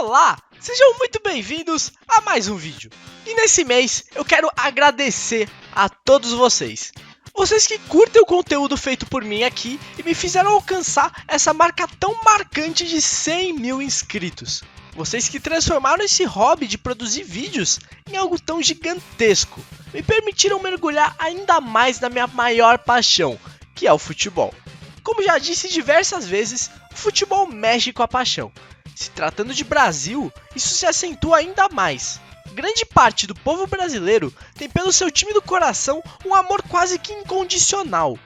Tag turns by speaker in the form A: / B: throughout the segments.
A: Olá! Sejam muito bem-vindos a mais um vídeo. E nesse mês eu quero agradecer a todos vocês. Vocês que curtem o conteúdo feito por mim aqui e me fizeram alcançar essa marca tão marcante de 100 mil inscritos. Vocês que transformaram esse hobby de produzir vídeos em algo tão gigantesco. Me permitiram mergulhar ainda mais na minha maior paixão, que é o futebol. Como já disse diversas vezes, o futebol mexe com a paixão. Se tratando de Brasil, isso se acentua ainda mais. Grande parte do povo brasileiro tem pelo seu time do coração um amor quase que incondicional.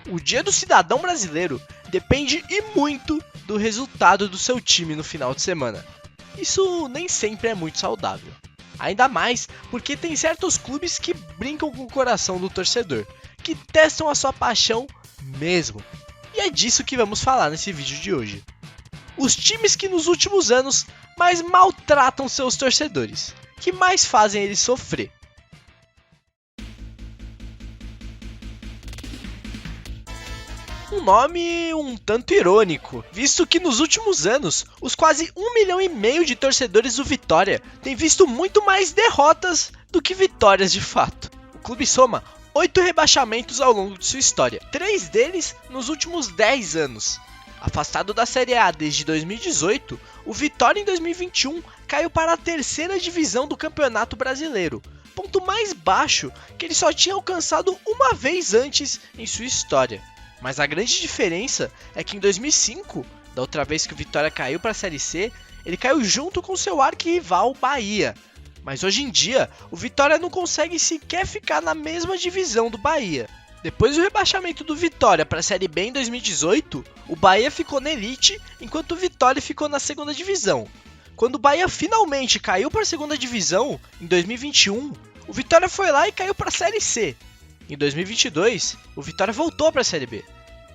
A: O dia do cidadão brasileiro depende e muito do resultado do seu time no final de semana. Isso nem sempre é muito saudável. Ainda mais porque tem certos clubes que brincam com o coração do torcedor, que testam a sua paixão mesmo. E é disso que vamos falar nesse vídeo de hoje. Os times que nos últimos anos mais maltratam seus torcedores, que mais fazem eles sofrer. Um nome um tanto irônico, visto que nos últimos anos, os quase 1,5 milhão de torcedores do Vitória têm visto muito mais derrotas do que vitórias de fato. O clube soma 8 rebaixamentos ao longo de sua história, 3 deles nos últimos 10 anos. Afastado da Série A desde 2018, o Vitória em 2021 caiu para a 3ª divisão do Campeonato Brasileiro, ponto mais baixo que ele só tinha alcançado uma vez antes em sua história. Mas a grande diferença é que em 2005, da outra vez que o Vitória caiu para a Série C, ele caiu junto com seu arquirrival Bahia. Mas hoje em dia, o Vitória não consegue sequer ficar na mesma divisão do Bahia. Depois do rebaixamento do Vitória para a Série B em 2018, o Bahia ficou na Elite, enquanto o Vitória ficou na 2ª divisão. Quando o Bahia finalmente caiu para a 2ª divisão, em 2021, o Vitória foi lá e caiu para a Série C. Em 2022, o Vitória voltou para a Série B,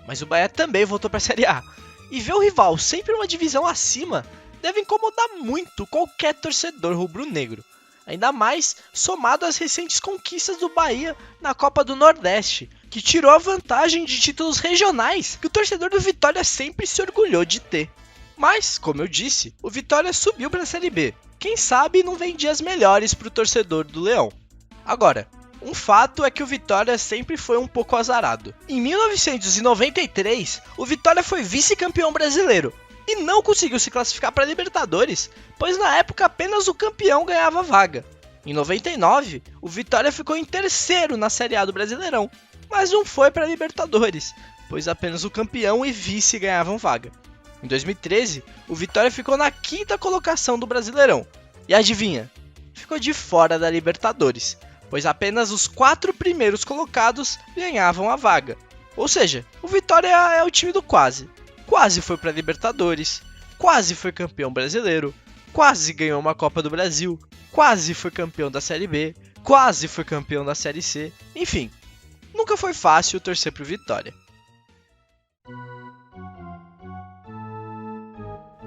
A: mas o Bahia também voltou para a Série A. E ver o rival sempre uma divisão acima deve incomodar muito qualquer torcedor rubro-negro. Ainda mais somado às recentes conquistas do Bahia na Copa do Nordeste, que tirou a vantagem de títulos regionais que o torcedor do Vitória sempre se orgulhou de ter. Mas, como eu disse, o Vitória subiu para a Série B. Quem sabe não vem dias melhores para o torcedor do Leão. Agora, um fato é que o Vitória sempre foi um pouco azarado. Em 1993, o Vitória foi vice-campeão brasileiro e não conseguiu se classificar para a Libertadores, pois na época apenas o campeão ganhava vaga. Em 99, o Vitória ficou em 3º na Série A do Brasileirão, mas não foi para a Libertadores, pois apenas o campeão e vice ganhavam vaga. Em 2013, o Vitória ficou na 5ª colocação do Brasileirão, e adivinha? Ficou de fora da Libertadores, pois apenas os 4 primeiros colocados ganhavam a vaga. Ou seja, o Vitória é o time do quase. Quase foi para a Libertadores, quase foi campeão brasileiro, quase ganhou uma Copa do Brasil, quase foi campeão da Série B, quase foi campeão da Série C, enfim, nunca foi fácil torcer pro Vitória.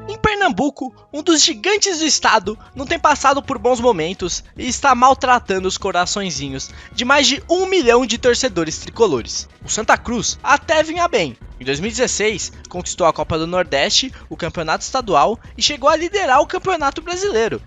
A: Em Pernambuco, um dos gigantes do estado não tem passado por bons momentos e está maltratando os coraçõezinhos de mais de 1 milhão de torcedores tricolores. O Santa Cruz até vinha bem. Em 2016, conquistou a Copa do Nordeste, o Campeonato Estadual e chegou a liderar o Campeonato Brasileiro.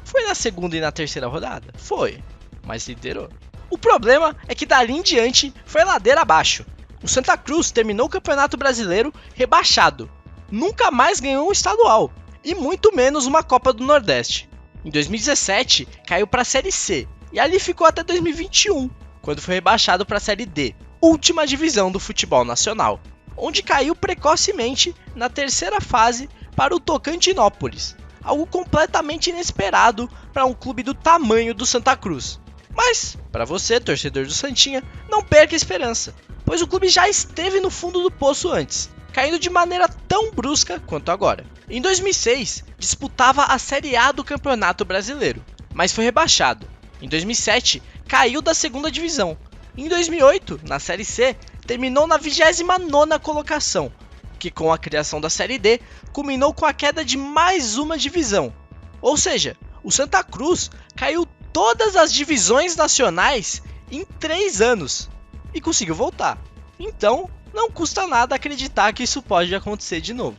A: Foi na 2ª e na 3ª rodada? Foi, mas liderou. O problema é que dali em diante foi ladeira abaixo. O Santa Cruz terminou o Campeonato Brasileiro rebaixado. Nunca mais ganhou um estadual, e muito menos uma Copa do Nordeste. Em 2017, caiu para a Série C, e ali ficou até 2021, quando foi rebaixado para a Série D, última divisão do futebol nacional, onde caiu precocemente na 3ª fase para o Tocantinópolis, algo completamente inesperado para um clube do tamanho do Santa Cruz. Mas, para você, torcedor do Santinha, não perca a esperança, pois o clube já esteve no fundo do poço antes, caindo de maneira tão brusca quanto agora. Em 2006, disputava a Série A do Campeonato Brasileiro, mas foi rebaixado. Em 2007, caiu da 2ª divisão. Em 2008, na Série C, terminou na 29ª colocação, que com a criação da Série D, culminou com a queda de mais uma divisão. Ou seja, o Santa Cruz caiu todas as divisões nacionais em 3 anos e conseguiu voltar. Então, não custa nada acreditar que isso pode acontecer de novo.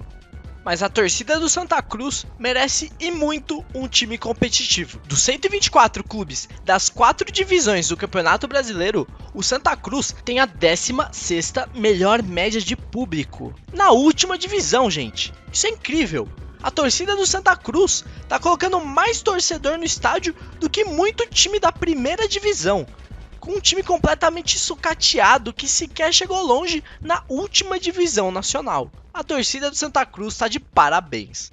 A: mas a torcida do Santa Cruz merece e muito um time competitivo. Dos 124 clubes das 4 divisões do Campeonato Brasileiro, o Santa Cruz tem a 16ª melhor média de público. Na última divisão, gente. Isso é incrível. A torcida do Santa Cruz tá colocando mais torcedor no estádio do que muito time da primeira divisão, com um time completamente sucateado que sequer chegou longe na última divisão nacional. A torcida do Santa Cruz está de parabéns.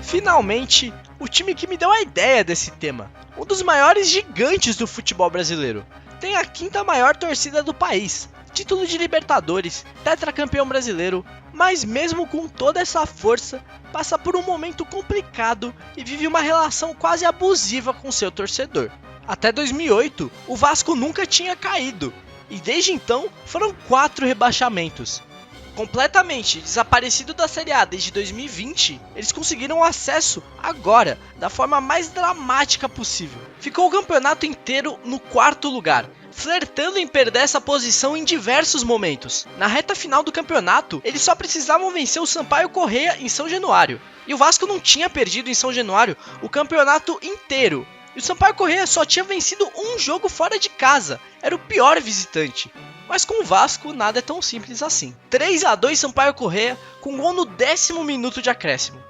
A: Finalmente, o time que me deu a ideia desse tema, um dos maiores gigantes do futebol brasileiro, tem a 5ª maior torcida do país, título de Libertadores, tetracampeão brasileiro, mas mesmo com toda essa força, passa por um momento complicado e vive uma relação quase abusiva com seu torcedor. Até 2008, o Vasco nunca tinha caído, e desde então foram 4 rebaixamentos. Completamente desaparecido da Série A desde 2020, eles conseguiram acesso agora, da forma mais dramática possível. Ficou o campeonato inteiro no 4º lugar, flertando em perder essa posição em diversos momentos. Na reta final do campeonato, eles só precisavam vencer o Sampaio Corrêa em São Januário. E o Vasco não tinha perdido em São Januário o campeonato inteiro. E o Sampaio Corrêa só tinha vencido um jogo fora de casa. Era o pior visitante. Mas com o Vasco, nada é tão simples assim. 3-2 Sampaio Corrêa, com gol no 10º minuto de acréscimo.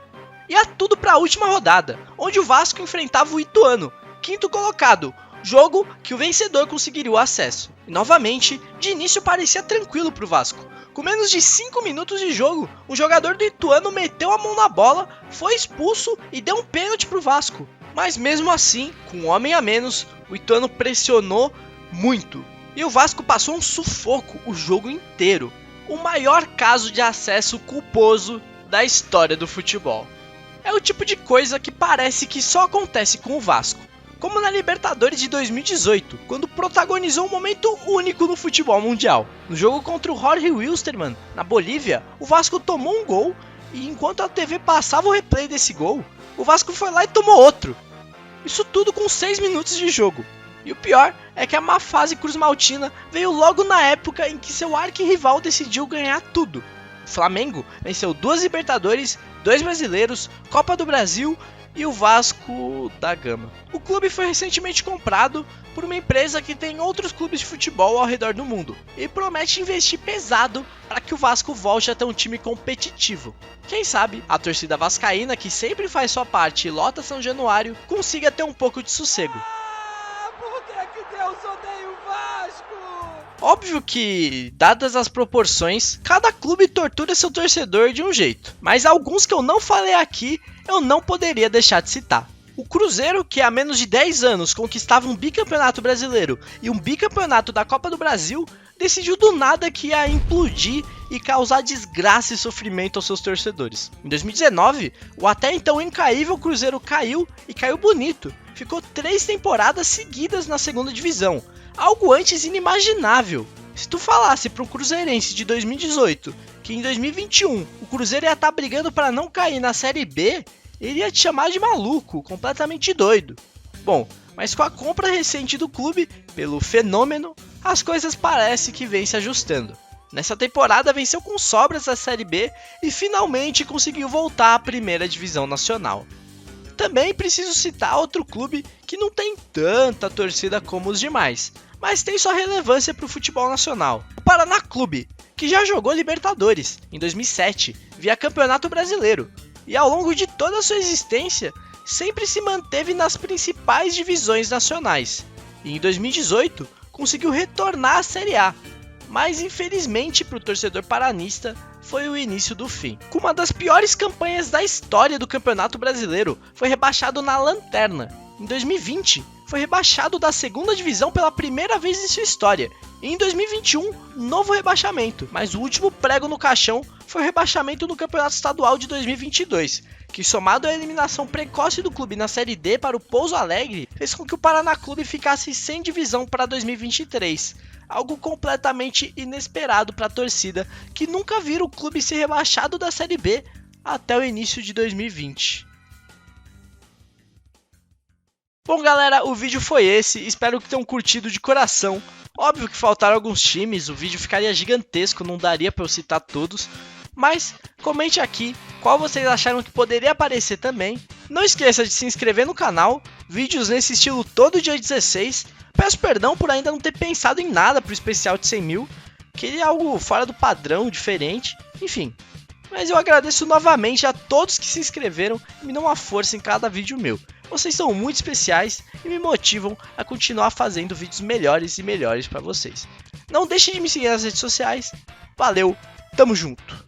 A: E é tudo para a última rodada, onde o Vasco enfrentava o Ituano, 5º colocado, jogo que o vencedor conseguiria o acesso. E novamente, de início parecia tranquilo para o Vasco. Com menos de 5 minutos de jogo, um jogador do Ituano meteu a mão na bola, foi expulso e deu um pênalti para o Vasco. Mas mesmo assim, com um homem a menos, o Ituano pressionou muito. E o Vasco passou um sufoco o jogo inteiro. O maior caso de acesso culposo da história do futebol. É o tipo de coisa que parece que só acontece com o Vasco. Como na Libertadores de 2018, quando protagonizou um momento único no futebol mundial. No jogo contra o Jorge Wilstermann, na Bolívia, o Vasco tomou um gol e enquanto a TV passava o replay desse gol, o Vasco foi lá e tomou outro. Isso tudo com 6 minutos de jogo. E o pior é que a má fase cruzmaltina veio logo na época em que seu arquirrival decidiu ganhar tudo. O Flamengo venceu 2 Libertadores, 2 Brasileiros, Copa do Brasil e o Vasco da Gama. O clube foi recentemente comprado por uma empresa que tem outros clubes de futebol ao redor do mundo e promete investir pesado para que o Vasco volte a ter um time competitivo. Quem sabe a torcida vascaína, que sempre faz sua parte e lota São Januário, consiga ter um pouco de sossego.
B: Por que Deus odeia o Vasco?
A: Óbvio que, dadas as proporções, cada clube tortura seu torcedor de um jeito, mas alguns que eu não falei aqui eu não poderia deixar de citar. O Cruzeiro, que há menos de 10 anos conquistava um bicampeonato brasileiro e um bicampeonato da Copa do Brasil, decidiu do nada que ia implodir e causar desgraça e sofrimento aos seus torcedores. Em 2019, o até então incaível Cruzeiro caiu e caiu bonito. Ficou 3 temporadas seguidas na segunda divisão, algo antes inimaginável. Se tu falasse para um cruzeirense de 2018 que em 2021 o Cruzeiro ia estar brigando para não cair na Série B, ele ia te chamar de maluco, completamente doido. Bom, mas com a compra recente do clube pelo Fenômeno, as coisas parecem que vêm se ajustando. Nessa temporada venceu com sobras a Série B e finalmente conseguiu voltar à primeira divisão nacional. Também preciso citar outro clube que não tem tanta torcida como os demais, mas tem sua relevância para o futebol nacional. O Paraná Clube, que já jogou Libertadores em 2007, via Campeonato Brasileiro, e ao longo de toda a sua existência, sempre se manteve nas principais divisões nacionais. E em 2018, conseguiu retornar à Série A, mas infelizmente para o torcedor paranista, foi o início do fim. Com uma das piores campanhas da história do Campeonato Brasileiro, foi rebaixado na lanterna. Em 2020, foi rebaixado da segunda divisão pela primeira vez em sua história. E em 2021, novo rebaixamento. Mas o último prego no caixão foi o rebaixamento no Campeonato Estadual de 2022, que somado à eliminação precoce do clube na Série D para o Pouso Alegre, fez com que o Paraná Clube ficasse sem divisão para 2023. Algo completamente inesperado para a torcida, que nunca viram o clube ser rebaixado da Série B até o início de 2020. Bom galera, o vídeo foi esse, espero que tenham curtido de coração. Óbvio que faltaram alguns times, o vídeo ficaria gigantesco, não daria para eu citar todos. Mas comente aqui qual vocês acharam que poderia aparecer também. Não esqueça de se inscrever no canal, vídeos nesse estilo todo dia 16. Peço perdão por ainda não ter pensado em nada para o especial de 100 mil. Queria algo fora do padrão, diferente, enfim. Mas eu agradeço novamente a todos que se inscreveram e me dão uma força em cada vídeo meu. Vocês são muito especiais e me motivam a continuar fazendo vídeos melhores e melhores para vocês. Não deixe de me seguir nas redes sociais. Valeu, tamo junto!